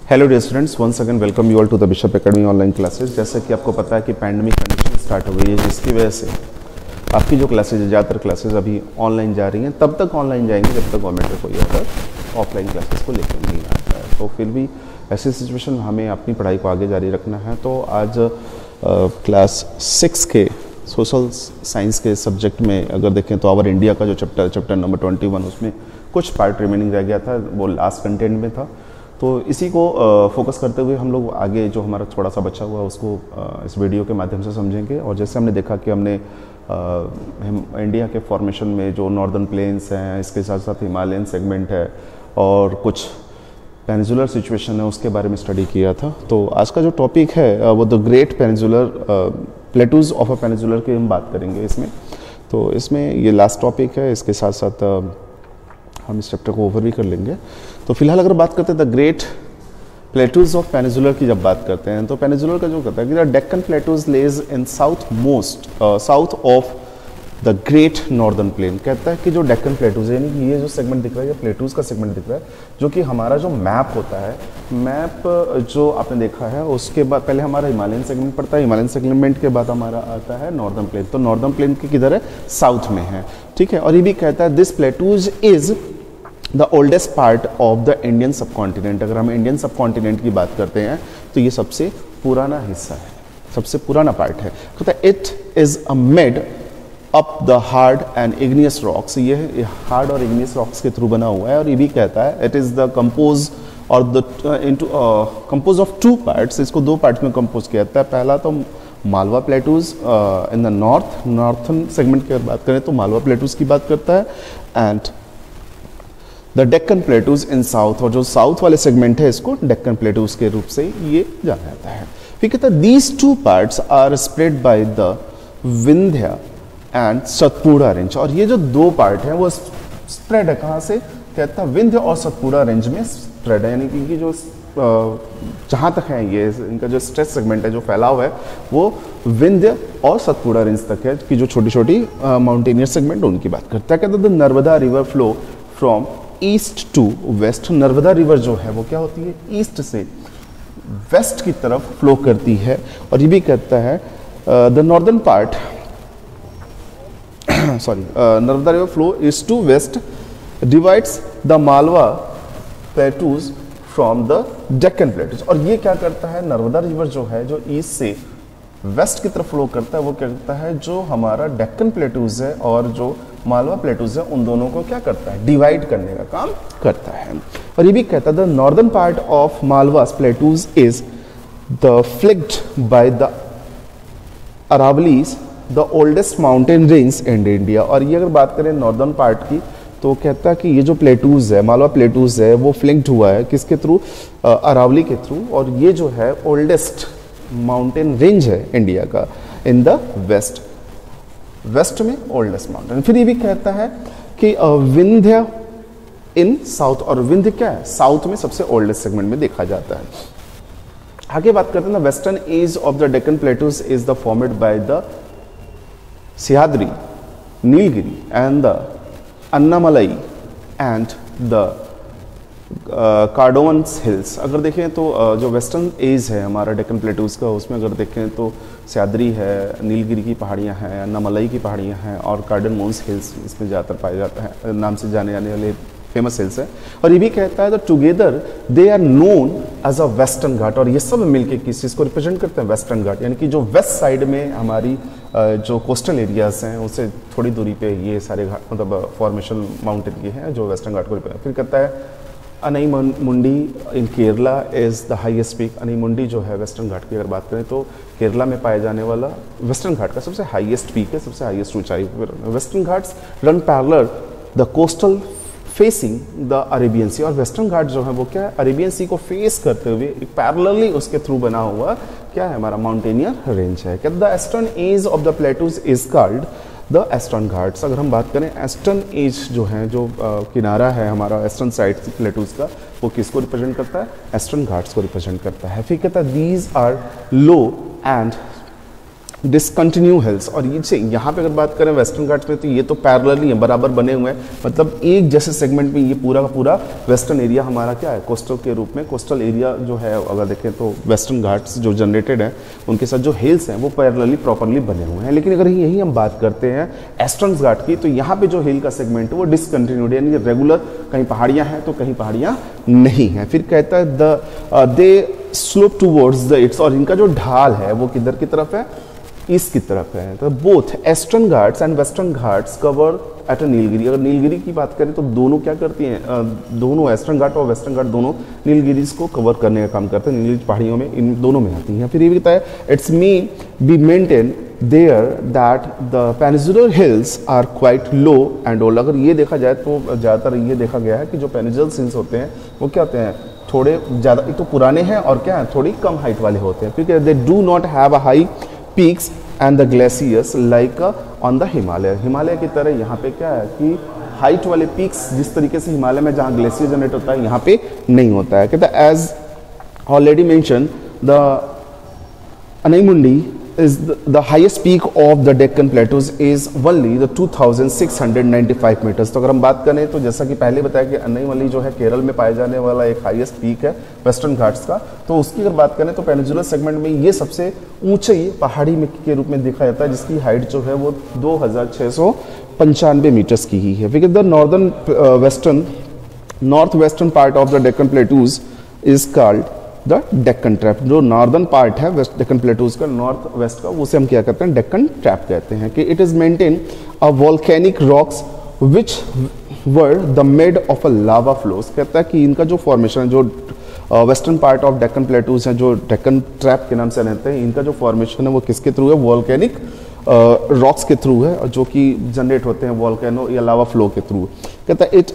Hello dear students, once again welcome you all to the Bishop Academy online classes. जैसे कि आपको पता है कि पैंडेमिक कंडीशन स्टार्ट हो गई है, जिसकी वजह से आपकी जो क्लासेज है, ज़्यादातर क्लासेज अभी ऑनलाइन जा रही हैं। तब तक ऑनलाइन जाएंगी जब तक गवर्नमेंट का कोई ऑर्डर ऑफलाइन क्लासेस को लेकर नहीं आता है। तो फिर भी ऐसी सिचुएशन में हमें अपनी पढ़ाई को आगे जारी रखना है। तो आज क्लास 6 के सोशल साइंस के सब्जेक्ट में अगर देखें तो आवर इंडिया का जो चैप्टर नंबर 21, उसमें कुछ पार्ट रिमेनिंग रह गया था, वो लास्ट कंटेंट में था। तो इसी को फोकस करते हुए हम लोग आगे जो हमारा थोड़ा सा बचा हुआ उसको इस वीडियो के माध्यम से समझेंगे। और जैसे हमने देखा कि हमने इंडिया के फॉर्मेशन में जो नॉर्दर्न प्लेन्स हैं, इसके साथ साथ हिमालयन सेगमेंट है और कुछ पेनिनसुलर सिचुएशन है, उसके बारे में स्टडी किया था। तो आज का जो टॉपिक है वो the great peninsular plateaus of a peninsular की हम बात करेंगे इसमें। तो इसमें ये लास्ट टॉपिक है, इसके साथ साथ हम इस चैप्टर को ओवर भी कर लेंगे। तो फिलहाल अगर बात करते हैं the great plateaus of peninsular की जब बात करते हैं, तो पेनिनसुलर का जो कहता है कि the Deccan plateaus lies in south of the great northern plain. कहता है कि जो डेक्कन प्लेटूज है, यानी कि ये जो सेगमेंट दिख रहा है, ये प्लेटूज का सेगमेंट दिख रहा है, जो कि हमारा जो मैप होता है, मैप जो आपने देखा है, उसके बाद पहले हमारा हिमालयन सेगमेंट पड़ता है, हिमालयन सेगमेंट के बाद हमारा आता है नॉर्दर्न प्लेन। तो नॉर्दर्न प्लेन के किधर है? साउथ में है, ठीक है। और ये भी कहता है this plateaus is the oldest part of the Indian सब कॉन्टिनेंट। अगर हम इंडियन सब कॉन्टिनेंट की बात करते हैं तो ये सबसे पुराना हिस्सा है, सबसे पुराना पार्ट है। कहता है it is a made up the hard and igneous rocks. ये हार्ड और इग्नियस रॉक्स के थ्रू बना हुआ है। और ये भी कहता है इट इज द कंपोज और the compose of two parts. इसको दो पार्ट्स में कंपोज किया जाता है। पहला तो Malwa plateaus in the northern segment की अगर बात करें तो मालवा प्लेटूज की बात करता है, and the Deccan plateaus in south. और जो साउथ वाले सेगमेंट है, इसको डेक्कन प्लेटूज के रूप से ये जाना जाता है। फिर कहता है these two parts are spread by the Vindhya and Satpura range. और ये जो दो पार्ट हैं वो स्प्रेड है कहाँ से? कहता है विंध्य और सतपुड़ा रेंज में स्प्रेड है, यानी कि जो जहाँ तक है ये इनका जो स्ट्रेच सेगमेंट है, जो फैलाव है, वो विंध्य और सतपुड़ा रेंज तक है, कि जो छोटी छोटी माउंटेनियस सेगमेंट उनकी बात करता है। कहता है the Narmada river flow from east to west. Narmada river जो है वो क्या होती है? ईस्ट से वेस्ट की तरफ फ्लो करती है। और ये भी कहता है the northern part Narmada river flow east to west divides the Malwa plateaus from the Deccan plateaus. और ये क्या करता है? नर्मदा रिवर जो है, जो ईस्ट से वेस्ट की तरफ फ्लो करता है, वो क्या करता है? जो हमारा डेक्कन प्लेटूज है और जो मालवा प्लेटूज है, उन दोनों को क्या करता है? डिवाइड करने का काम करता है। और ये भी कहता है the northern part of Malwa plateaus is the flicked by the Aravallis, the oldest mountain range in India. और ये अगर बात करें नॉर्दर्न पार्ट की, तो कहता है कि ये जो प्लेटूज है, मालवा प्लेटूज है, वो फ्लिंक्ड हुआ है किसके थ्रू? अरावली के थ्रू। और ये जो है ओल्डेस्ट माउंटेन रेंज है इंडिया का इन द वेस्ट में ओल्डेस्ट माउंटेन। फिर ये भी कहता है कि विंध्य इन साउथ। और विंध्य क्या है? साउथ में सबसे ओल्डेस्ट सेगमेंट में देखा जाता है। आगे बात करते हैं western edge of the Deccan plateaus is the formed by the Sahyadri, Nilgiri and the Annamalai and the Cardamoms hills. अगर देखें तो जो वेस्टर्न एज है हमारा डेक्कन प्लेटूज का, उसमें अगर देखें तो सह्याद्री है, नीलगिरी की पहाड़ियाँ हैं, अन्नामलाई की पहाड़ियाँ हैं और कार्डोवंस हिल्स इसमें ज़्यादातर पाया जाता है, नाम से जाने जाने वाले फेमस हिल्स है। और ये भी कहता है the together they are known as a Western Ghat. और ये सब मिलके किस चीज़ को रिप्रेजेंट करते हैं? वेस्टर्न घाट, यानी कि जो वेस्ट साइड में हमारी जो कोस्टल एरियाज हैं, उससे थोड़ी दूरी पे ये सारे घाट, मतलब फॉर्मेशन माउंटेन के हैं, जो वेस्टर्न घाट को। फिर कहता है Anaimudi in Kerala is the highest peak. Anaimudi जो है वेस्टर्न घाट की अगर बात करें तो केरला में पाया जाने वाला वेस्टर्न घाट का सबसे हाईएस्ट पीक है, सबसे हाईएस्ट ऊंचाई। Western Ghats run parallel the coastal facing the Arabian Sea. और वेस्टर्न घाट जो है वो क्या है? अरेबियन सी को फेस करते हुए पैरेलली उसके थ्रू बना हुआ क्या है? हमारा माउंटेनियर रेंज है। The eastern edge of the plateaus is called the Eastern Ghats. अगर हम बात करें ईस्टर्न एज जो है, जो किनारा है हमारा ईस्टर्न साइड प्लेटूज का, वो किसको रिप्रेजेंट करता है? ईस्टर्न घाट्स को रिप्रेजेंट करता है। फिर कहता है these are low and discontinue hills. और ये यहाँ पे अगर बात करें वेस्टर्न घाट्स में तो ये तो पैरेलली है, बराबर बने हुए हैं, मतलब एक जैसे सेगमेंट में ये पूरा का पूरा वेस्टर्न एरिया हमारा क्या है, कोस्टल के रूप में, कोस्टल एरिया जो है अगर देखें तो वेस्टर्न घाट्स जो जनरेटेड हैं उनके साथ जो हिल्स हैं वो पैरेलली प्रॉपरली बने हुए हैं। लेकिन अगर यही हम बात करते हैं ईस्टर्न घाट की, तो यहाँ पे जो हिल का सेगमेंट है वो डिसकंटिन्यूड, यानी रेगुलर, कहीं पहाड़ियाँ हैं तो कहीं पहाड़ियाँ नहीं हैं। फिर कहता है दे स्लोप टूवर्ड्स द इट्स, और इनका जो ढाल है वो किधर की तरफ है, ईस्ट की तरफ है। तो both eastern Ghats and western Ghats cover at a Nilgiri. अगर नीलगिरी की बात करें तो दोनों क्या करती हैं, दोनों ईस्टर्न घाट और वेस्टर्न घाट दोनों नीलगिरीज को कवर करने का काम करते हैं, नीलगिरी पहाड़ियों में इन दोनों में आती हैं। फिर ये भी बताया it's may be maintain there that the peninsular hills are quite low and old. अगर ये देखा जाए तो ज़्यादातर ये देखा गया है कि जो पेनिनसुलर हिल्स होते हैं वो क्या होते हैं, थोड़े ज़्यादा, एक तो पुराने हैं और क्या है, थोड़ी कम हाइट वाले होते हैं, क्योंकि they do not have a high peaks and the glaciers like on the Himalaya. Himalaya की तरह यहाँ पे क्या है कि हाइट वाले पीक्स जिस तरीके से हिमालय में जहाँ ग्लेशियर जनरेट होता है यहाँ पे नहीं होता है। कहता है as already mention the Anaimudi is the highest peak of the Deccan Plateaus is only the 2695 meters। तो अगर हम बात करें तो जैसा कि पहले बताया कि अनईमुंडी जो है केरल में पाया जाने वाला एक हाईएस्ट पीक है वेस्टर्न घाट्स का, तो उसकी अगर बात करें तो पेनिनसुलर सेगमेंट में ये सबसे ऊंची पहाड़ी में के रूप में देखा जाता है, जिसकी हाइट जो है वो 2695 मीटर्स की ही है। Because the north western part of the Deccan plateaus is called the Deccan trap. जो नॉर्दर्न पार्ट है वेस्ट डेक्कन प्लेटूज का, नॉर्थ वेस्ट का, उसे हम क्या कहते हैं, डेक्कन ट्रैप कहते हैं। कि it is maintain a volcanic rocks which were the made of a lava flows. कहता है कि इनका जो फॉर्मेशन है, जो western part of Deccan plateaus हैं जो डेक्कन ट्रैप के नाम से रहते हैं, इनका जो फॉर्मेशन है वो किसके थ्रू है, वॉल्केनिक रॉक्स के थ्रू है, और जो कि जनरेट होते हैं वॉल्केनो या लावा फ्लो के थ्रू। कहता है it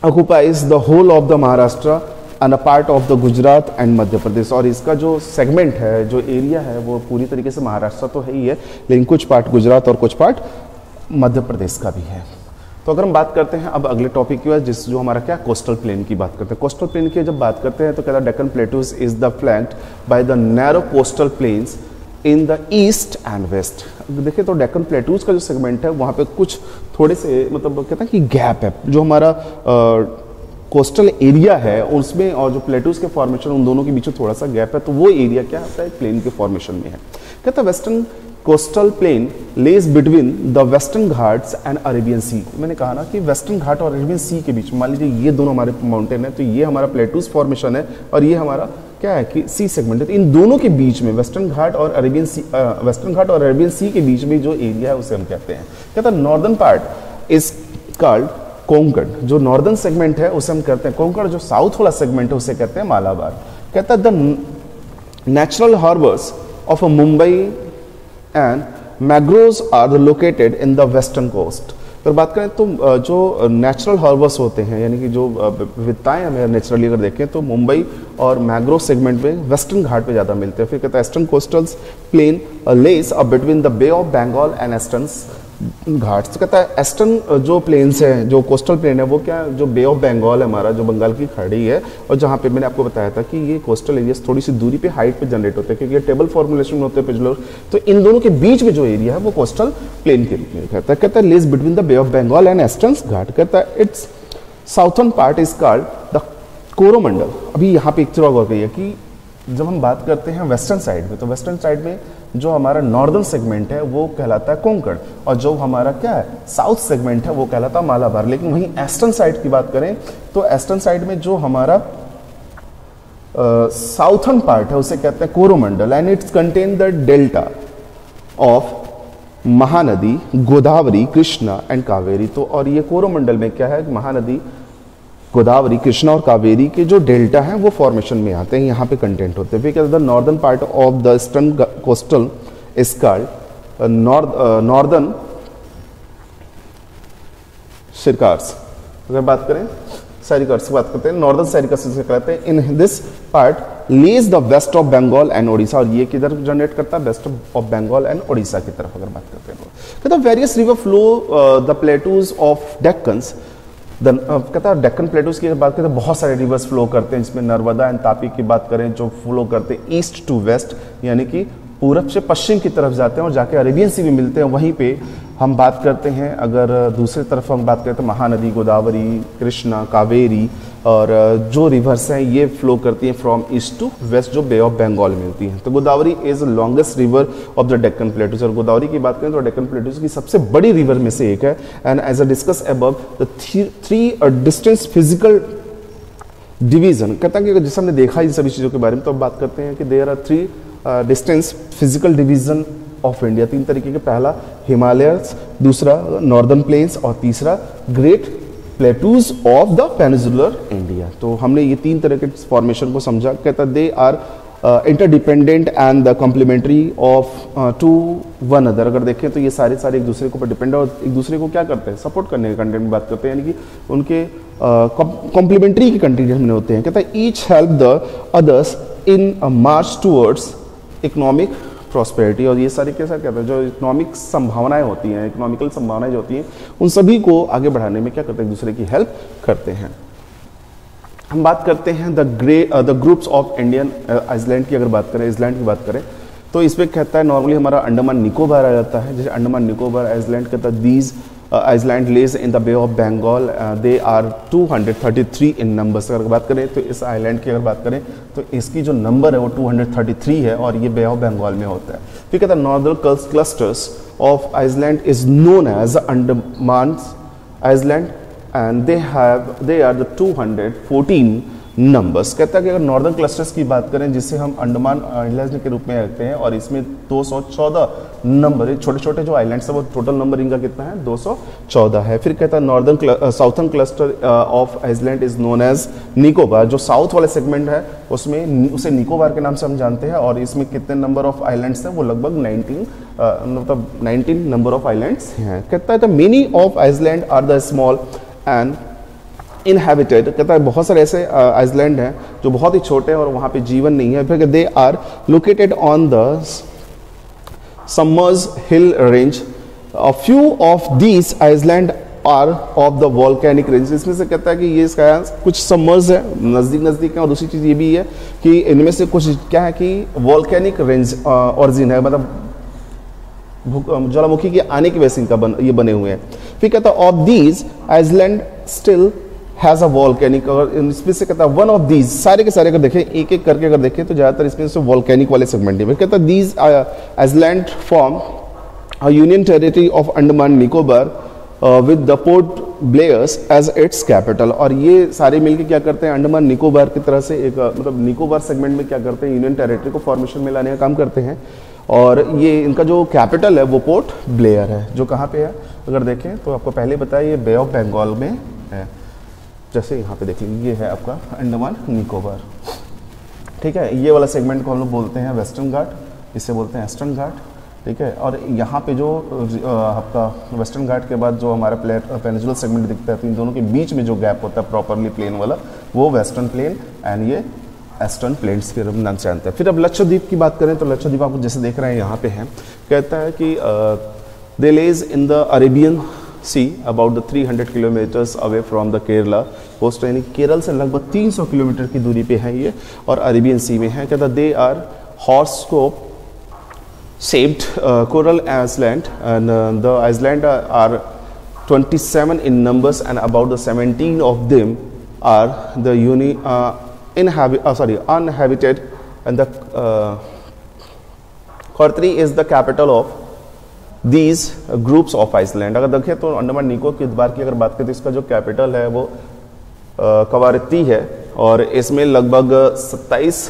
occupies the whole of the Maharashtra and a part of the Gujarat and Madhya Pradesh. और इसका जो सेगमेंट है, जो एरिया है, वो पूरी तरीके से महाराष्ट्र तो है ही है, लेकिन कुछ पार्ट गुजरात और कुछ पार्ट मध्य प्रदेश का भी है। तो अगर हम बात करते हैं अब अगले टॉपिक की, जिस जो हमारा क्या कोस्टल प्लेन की बात करते हैं। कोस्टल प्लेन की जब बात करते हैं तो कहता है Deccan plateaus is the flanked by the narrow coastal plains in the east and west. देखिए तो डेक्कन प्लेटूज का जो सेगमेंट है वहाँ पे कुछ थोड़े से मतलब कहते हैं कि गैप है, जो हमारा कोस्टल एरिया है उसमें और जो प्लेटूज के फॉर्मेशन उन दोनों के बीच में थोड़ा सा गैप है, तो वो एरिया क्या होता है, प्लेन के फॉर्मेशन में है। कहता है western coastal plain lies between the Western Ghats and Arabian Sea. मैंने कहा ना कि वेस्टर्न घाट और अरेबियन सी के बीच, मान लीजिए ये दोनों हमारे माउंटेन है, तो ये हमारा प्लेटूज फॉर्मेशन है और ये हमारा क्या है कि सी सेगमेंट है। तो इन दोनों के बीच में वेस्टर्न घाट और अरेबियन सी के बीच में जो एरिया है उसे हम कहते हैं। कहता है northern part is called Konkan. जो नॉर्दर्न सेगमेंट है उसे हम कहते हैं कोंकण, जो साउथ वाला सेगमेंट है उसे कहते हैं मालाबार। कहता है the natural harbours of Mumbai and mangroves are located in the western coast. अगर बात करें तो जो नेचुरल हार्बर्स होते हैं, यानी कि जो विविधताएं हमें नेचुरली अगर देखें तो मुंबई और मैग्रोव सेगमेंट में वेस्टर्न घाट पे ज़्यादा मिलते हैं। फिर कहता है eastern coastal plain lies between the Bay of Bengal and Eastern Ghats. तो कहता है ईस्टर्न जो प्लेन्स हैं, जो कोस्टल प्लेन है वो क्या, जो बे ऑफ बंगाल है हमारा, जो बंगाल की खाड़ी है, और जहाँ पे मैंने आपको बताया था कि ये कोस्टल एरियाज थोड़ी सी दूरी पे हाइट पे जनरेट होते हैं क्योंकि ये टेबल फॉर्मुलेशन होते हैं पिछले, तो इन दोनों के बीच में जो एरिया है वो कोस्टल प्लेन के रूप में कहता है lies between the Bay of Bengal and Eastern Ghat. कहता है its southern part is called the Coromandel. अभी यहाँ पे एक चीज और गई है कि जब हम बात करते हैं वेस्टर्न साइड में, तो वेस्टर्न साइड में जो हमारा नॉर्दर्न सेगमेंट है वो कहलाता है कोंकण, और जो हमारा क्या है साउथ सेगमेंट है वो कहलाता है मालाबार। लेकिन वहीं ईस्टर्न साइड की बात करें तो ईस्टर्न साइड में जो हमारा साउथर्न पार्ट है उसे कहते हैं Coromandel and it's contain the delta of Mahanadi, Godavari, Krishna and Kaveri. तो और ये कोरोमंडल में क्या है, महानदी, गोदावरी, कृष्णा और कावेरी के जो डेल्टा हैं वो फॉर्मेशन में आते हैं, यहाँ पे कंटेंट होते हैं। Because the northern part of the eastern coastal is called northern Circars. अगर बात करें सैरिकर्स की बात करते हैं, नॉर्दर्न सैरिकर्स से कहते हैं। In this part lies the west of Bengal and Odisha, और ये किधर जनरेट करता है, west of Bengal and Odisha की तरफ अगर बात करते हैं तो। कहता है various river flow the plateaus of Deccans. कहता है डेक्कन प्लेटूज की बात करें तो बहुत सारे रिवर्स फ्लो करते हैं, जिसमें नर्मदा एंड तापी की बात करें जो फ्लो करते हैं ईस्ट टू वेस्ट, यानी कि पूरब से पश्चिम की तरफ जाते हैं और जाके अरेबियन सी में मिलते हैं। वहीं पे हम बात करते हैं, अगर दूसरी तरफ हम बात करें तो महानदी, गोदावरी, कृष्णा, कावेरी और जो रिवर्स हैं ये फ्लो करती हैं फ्रॉम ईस्ट टू वेस्ट, जो बे ऑफ बंगाल में मिलती हैं। तो Godavari is longest river of the Deccan plateaus, और गोदावरी की बात करें तो डेक्कन प्लेटूज की सबसे बड़ी रिवर में से एक है। And as a discuss above the three distance physical division, कहता है कि जैसे हमने देखा इन सभी चीज़ों के बारे में, तो अब बात करते हैं कि there are 3 distance physical division of India. 3 तरीके के, पहला हिमालयस, दूसरा नॉर्दर्न प्लेन्स और तीसरा great plateaus of the peninsular India. तो हमने ये 3 तरह के फॉर्मेशन को समझा। कहता they are interdependent and the complementary of to one other. अगर देखें तो ये सारे एक दूसरे के ऊपर डिपेंड है और एक दूसरे को क्या करते हैं, सपोर्ट करने के कंटेंट में बात करते हैं, यानी कि उनके कॉम्प्लीमेंट्री के कंटेंट में होते हैं। कहता है each help the others in March towards economic prosperity. और ये सारे कैसा कहते हैं, जो इकोनॉमिक संभावनाएं होती हैं, इकोनॉमिकल संभावनाएं जो होती हैं, उन सभी को आगे बढ़ाने में क्या करते हैं, एक दूसरे की हेल्प करते हैं। हम बात करते हैं the groups of Indian island की। अगर बात करें आइलैंड की बात करें तो इसमें कहता है नॉर्मली हमारा अंडमान निकोबार आ जाता है। जैसे अंडमान निकोबार आइलैंड कहता है these island lies in the Bay of Bengal, they are 233 in numbers. अगर बात करें तो इस आइलैंड की अगर बात करें तो इसकी जो नंबर है वो 233 है और ये बे ऑफ बंगाल में होता है। फिर कहता है northern clusters of island is known as Andaman island and they are the 214 numbers. कहता है कि अगर नॉर्दर्न क्लस्टर्स की बात करें जिसे हम अंडमान आइलैंड के रूप में रखते हैं और इसमें 214 नंबर, छोटे छोटे जो आइलैंड्स है वो टोटल नंबर इनका कितना है, 214 है। फिर कहता है northern southern cluster of island is known as Nicobar. जो साउथ वाले सेगमेंट है उसमें उसे निकोबार के नाम से हम जानते हैं और इसमें कितने नंबर ऑफ आइलैंड्स हैं, वो लगभग 19 नंबर ऑफ आइलैंड्स हैं। कहता है many of island are the small and inhabited. कहता है बहुत सारे ऐसे आइलैंड हैं जो बहुत ही छोटे हैं और वहाँ पे जीवन नहीं है। फिर they are located on the submerge hill range. A few of these island are of the volcanic range. इसमें से कहता है कि ये इसका कुछ सबमर्ज है, नज़दीक है, और दूसरी चीज़ ये भी है कि इनमें से कुछ क्या है कि वॉल्केनिक रेंज ऑरिजिन है, मतलब ज्वालामुखी के आने की वजह से इनका ये बने हुए हैं। फिर कहता है of these island still has a volcanic, और इसमें से कहता है वन ऑफ दीज, सारे के सारे अगर देखें एक एक करके अगर देखें तो ज़्यादातर इसमें से वॉल्केनिक वाले सेगमेंट है। कहता है these island form a union territory of Andaman Nicobar with the Port Blairs as its capital. और ये सारे मिलकर क्या करते हैं, अंडमान निकोबार की तरह से एक मतलब निकोबार सेगमेंट में क्या करते हैं, यूनियन टेरिटरी को फॉर्मेशन में लाने का काम करते हैं। और ये इनका जो कैपिटल है वो पोर्ट ब्लेयर है, जो कहाँ पे है अगर देखें तो आपको पहले बताया ये बे ऑफ बंगाल में है। जैसे यहाँ पे देख लीजिए, ये है आपका अंडमान निकोबार, ठीक है। ये वाला सेगमेंट को हम लोग बोलते हैं वेस्टर्न घाट, इसे बोलते हैं ईस्टर्न घाट, ठीक है। और यहाँ पे जो आपका वेस्टर्न घाट के बाद जो हमारा पेनिनसुलर सेगमेंट दिखता है, तो इन दोनों के बीच में जो गैप होता है प्रॉपरली प्लेन वाला, वो वेस्टर्न प्लेन एंड ये ईस्टर्न प्लेन्स के नाम से जानते हैं। फिर अब लक्षद्वीप की बात करें तो लक्षद्वीप आपको जैसे देख रहे हैं यहाँ पे है, कहता है कि they lies in the Arabian sea about the 300 kilometres away from the Kerala coast, यानी केरल से लगभग 300 किलोमीटर की दूरी पे है ये और अरेबियन सी में है। कहता they are horseshoe shaped coral island and the island are 27 in numbers and about the 17 of them are the uninhabited and the Khartri is the capital of these groups of Iceland। अगर देखें तो अंडमान निकोबार की अगर बात करें तो इसका जो कैपिटल है वो कवारत्ती है और इसमें लगभग 27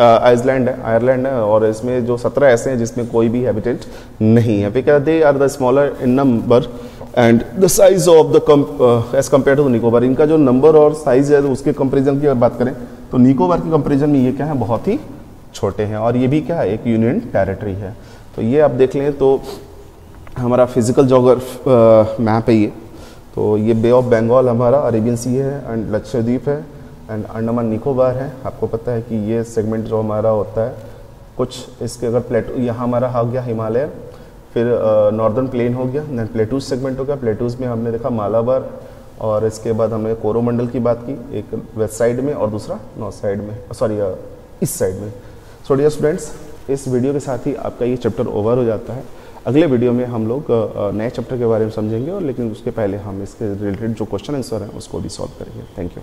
आइसलैंड है, आयरलैंड है और इसमें जो 17 ऐसे हैं जिसमें कोई भी हैबिटेट नहीं है। फिर they are the smaller in number and the size of the edge compare to Nicobar. इनका जो नंबर और साइज है उसके कंपैरिजन की अगर बात करें तो निकोबार के कंपैरिजन में ये क्या है, बहुत ही छोटे हैं और ये भी क्या है, एक यूनियन टेरिटरी है। तो ये आप देख लें तो हमारा फिजिकल जोग्राफी मैप है ये। तो ये बे ऑफ बंगाल हमारा, अरेबियन सी है एंड लक्षद्वीप है एंड अंडमान निकोबार है। आपको पता है कि ये सेगमेंट जो हमारा होता है कुछ इसके अगर प्लेटू, यहाँ हमारा आ गया हिमालय, फिर नॉर्दर्न प्लेन हो गया, देन प्लेटूज सेगमेंट हो गया। प्लेटूज में हमने देखा मालाबार और इसके बाद हमने कोरोमंडल की बात की, एक वेस्ट साइड में और दूसरा नॉर्थ साइड में, सॉरी ईस्ट साइड में। सो डियर स्टूडेंट्स, इस वीडियो के साथ ही आपका ये चैप्टर ओवर हो जाता है। अगले वीडियो में हम लोग नए चैप्टर के बारे में समझेंगे, और लेकिन उसके पहले हम इसके रिलेटेड जो क्वेश्चन आंसर हैं उसको भी सॉल्व करेंगे। Thank you.